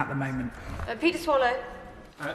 at the moment. Peter Swallow.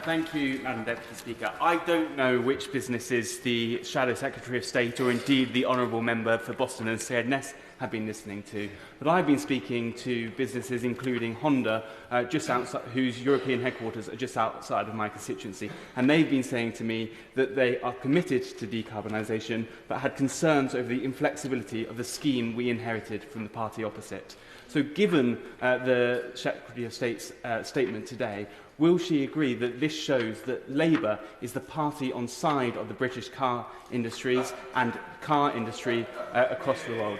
Thank you, Madam Deputy Speaker. I don't know which businesses the Shadow Secretary of State or indeed the Honourable Member for Boston and Skegness have been listening to, but I've been speaking to businesses including Honda, just outside, whose European headquarters are just outside of my constituency, and they've been saying to me that they are committed to decarbonisation but had concerns over the inflexibility of the scheme we inherited from the party opposite. So given the Secretary of State's statement today, will she agree that this shows that Labour is the party on side of the British car industries and car industry across the world?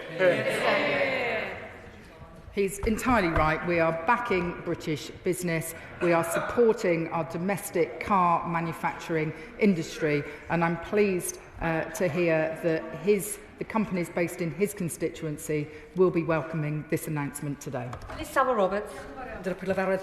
He's entirely right. We are backing British business. We are supporting our domestic car manufacturing industry. And I'm pleased to hear that the companies based in his constituency will be welcoming this announcement today. Liz Saville-Roberts.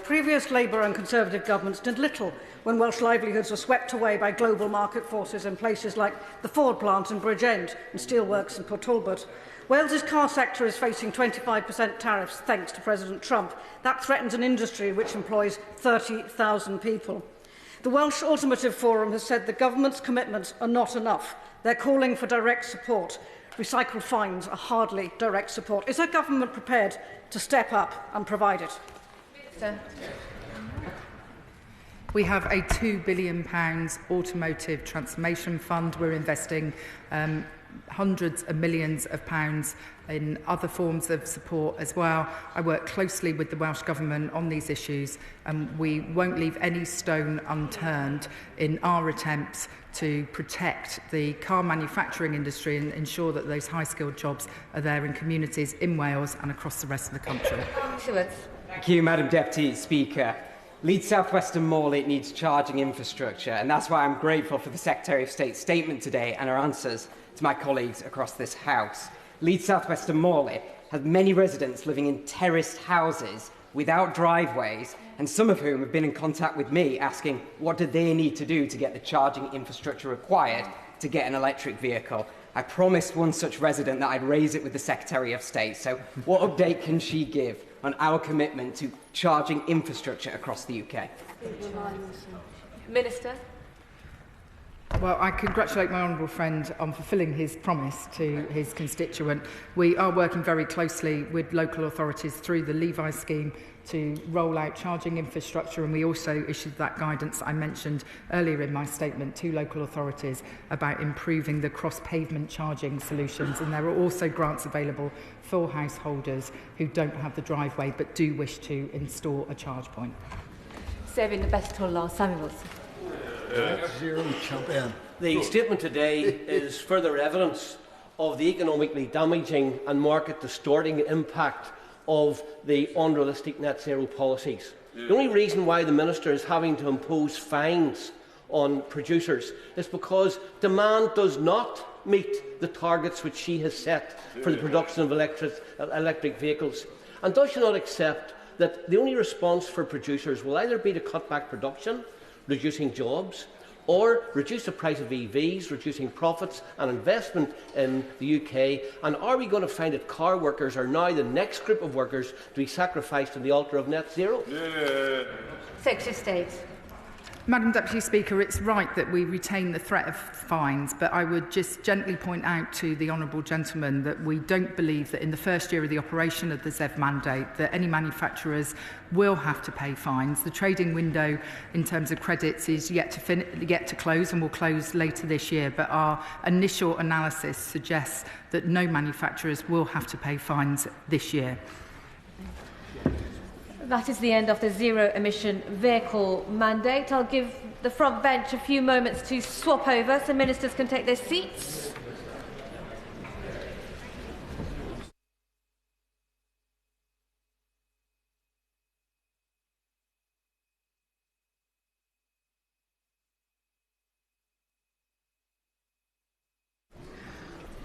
Previous Labour and Conservative governments did little when Welsh livelihoods were swept away by global market forces in places like the Ford plant in Bridgend and steelworks in Port Talbot. Wales's car sector is facing 25% tariffs thanks to President Trump. That threatens an industry which employs 30,000 people. The Welsh Automotive Forum has said the government's commitments are not enough. They're calling for direct support. Recycled fines are hardly direct support. Is our government prepared to step up and provide it? Sir. We have a £2 billion automotive transformation fund. We're investing hundreds of millions of pounds in other forms of support as well. I work closely with the Welsh Government on these issues, and we won't leave any stone unturned in our attempts to protect the car manufacturing industry and ensure that those high-skilled jobs are there in communities in Wales and across the rest of the country. Thank you, Madam Deputy Speaker. Leeds South Western Morley needs charging infrastructure, and that's why I'm grateful for the Secretary of State's statement today and her answers to my colleagues across this House. Leeds South Western Morley has many residents living in terraced houses without driveways, and some of whom have been in contact with me asking what do they need to do to get the charging infrastructure required to get an electric vehicle. I promised one such resident that I'd raise it with the Secretary of State, so what update can she give on our commitment to charging infrastructure across the UK? Minister. Well, I congratulate my honourable friend on fulfilling his promise to his constituent. We are working very closely with local authorities through the Levi scheme to roll out charging infrastructure, and we also issued that guidance I mentioned earlier in my statement to local authorities about improving the cross-pavement charging solutions, and there are also grants available for householders who don't have the driveway but do wish to install a charge point. Serving the best to law, Sammy Wilson. The statement today is further evidence of the economically damaging and market distorting impact of the unrealistic net zero policies. The only reason why the Minister is having to impose fines on producers is because demand does not meet the targets which she has set for the production of electric vehicles. And does she not accept that the only response for producers will either be to cut back production, reducing jobs, or reduce the price of EVs, reducing profits and investment in the UK? And are we going to find that car workers are now the next group of workers to be sacrificed on the altar of net zero? Secretary of State. Madam Deputy Speaker, it's right that we retain the threat of fines, but I would just gently point out to the honourable gentleman that we don't believe that in the first year of the operation of the ZEV mandate that any manufacturers will have to pay fines. The trading window in terms of credits is yet to close and will close later this year, but our initial analysis suggests that no manufacturers will have to pay fines this year. That is the end of the zero-emission vehicle mandate. I'll give the front bench a few moments to swap over so ministers can take their seats.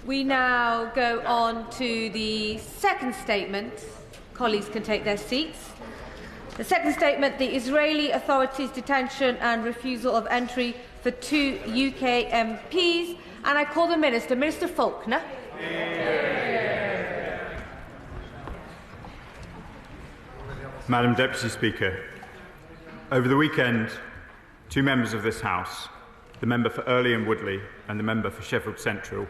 We now go on to the second statement. Colleagues can take their seats. The second statement, the Israeli authorities' detention and refusal of entry for 2 UK MPs. And I call the Minister, Minister Faulkner. Madam Deputy Speaker, Over the weekend, two members of this House, the member for Earley and Woodley and the member for Sheffield Central,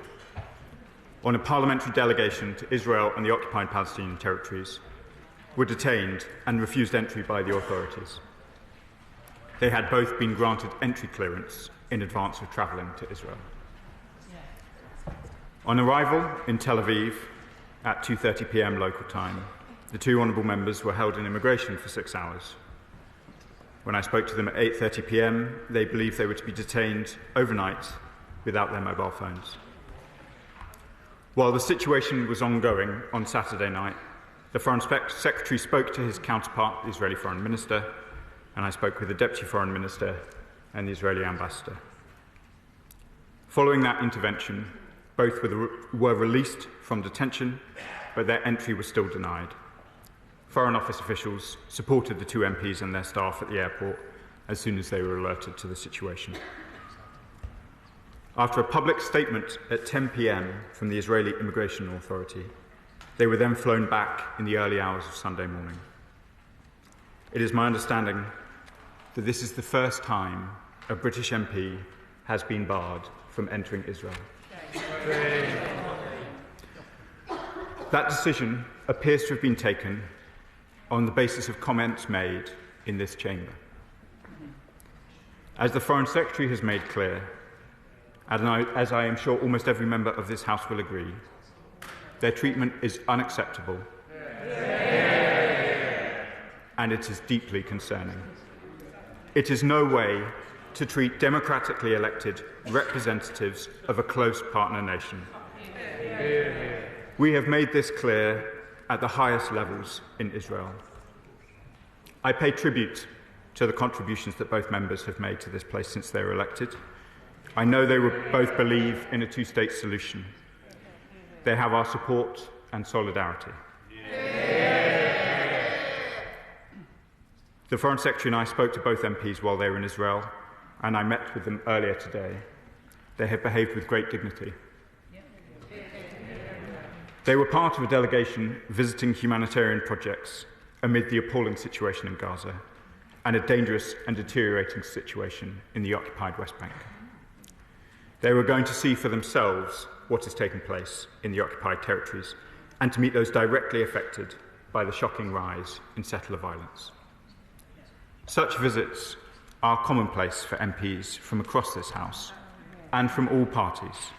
on a parliamentary delegation to Israel and the occupied Palestinian territories, were detained and refused entry by the authorities. They had both been granted entry clearance in advance of travelling to Israel. On arrival in Tel Aviv at 2:30 p.m. local time, the two honourable members were held in immigration for 6 hours. When I spoke to them at 8:30 p.m, they believed they were to be detained overnight without their mobile phones. While the situation was ongoing on Saturday night, the Foreign Secretary spoke to his counterpart, the Israeli Foreign Minister, and I spoke with the Deputy Foreign Minister and the Israeli Ambassador. Following that intervention, both were released from detention, but their entry was still denied. Foreign Office officials supported the two MPs and their staff at the airport as soon as they were alerted to the situation. After a public statement at 10 p.m. from the Israeli Immigration Authority, they were then flown back in the early hours of Sunday morning. It is my understanding that this is the first time a British MP has been barred from entering Israel. That decision appears to have been taken on the basis of comments made in this chamber. As the Foreign Secretary has made clear, and as I am sure almost every member of this House will agree, their treatment is unacceptable and it is deeply concerning. It is no way to treat democratically elected representatives of a close partner nation. We have made this clear at the highest levels in Israel. I pay tribute to the contributions that both members have made to this place since they were elected. I know they will both believe in a two-state solution. They have our support and solidarity. The Foreign Secretary and I spoke to both MPs while they were in Israel, and I met with them earlier today. They have behaved with great dignity. They were part of a delegation visiting humanitarian projects amid the appalling situation in Gaza and a dangerous and deteriorating situation in the occupied West Bank. They were going to see for themselves what is taking place in the occupied territories and to meet those directly affected by the shocking rise in settler violence. Such visits are commonplace for MPs from across this House and from all parties.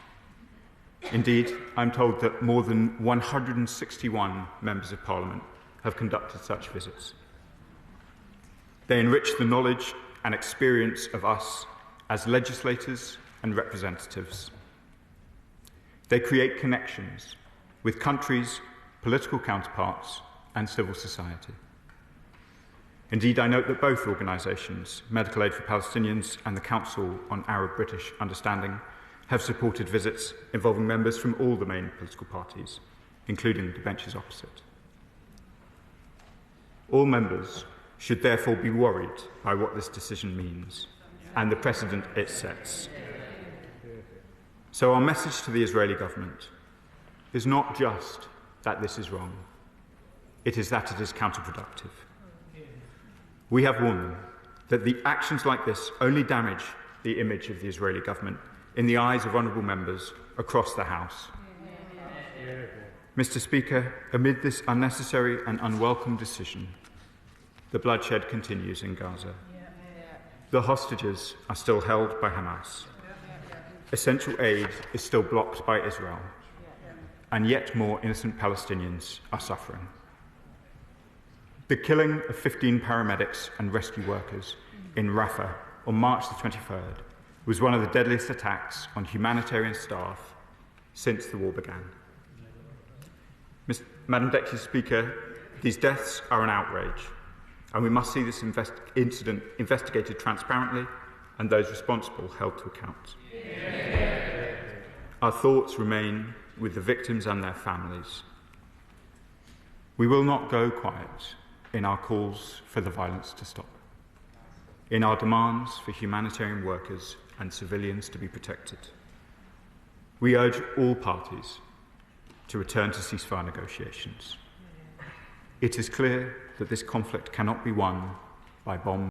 Indeed, I'm told that more than 161 members of Parliament have conducted such visits. They enrich the knowledge and experience of us as legislators and representatives. They create connections with countries, political counterparts, and civil society. Indeed, I note that both organisations, Medical Aid for Palestinians and the Council on Arab-British Understanding, have supported visits involving members from all the main political parties, including the benches opposite. All members should therefore be worried by what this decision means and the precedent it sets. So our message to the Israeli government is not just that this is wrong, it is that it is counterproductive. We have warned them that the actions like this only damage the image of the Israeli government in the eyes of honourable members across the House. Mr. Speaker, amid this unnecessary and unwelcome decision, the bloodshed continues in Gaza. The hostages are still held by Hamas. Essential aid is still blocked by Israel, and yet more innocent Palestinians are suffering. The killing of 15 paramedics and rescue workers in Rafah on March the 23rd was one of the deadliest attacks on humanitarian staff since the war began. Madam Deputy Speaker, these deaths are an outrage, and we must see this incident investigated transparently and those responsible held to account. Our thoughts remain with the victims and their families. We will not go quiet in our calls for the violence to stop, in our demands for humanitarian workers and civilians to be protected. We urge all parties to return to ceasefire negotiations. It is clear that this conflict cannot be won by bombs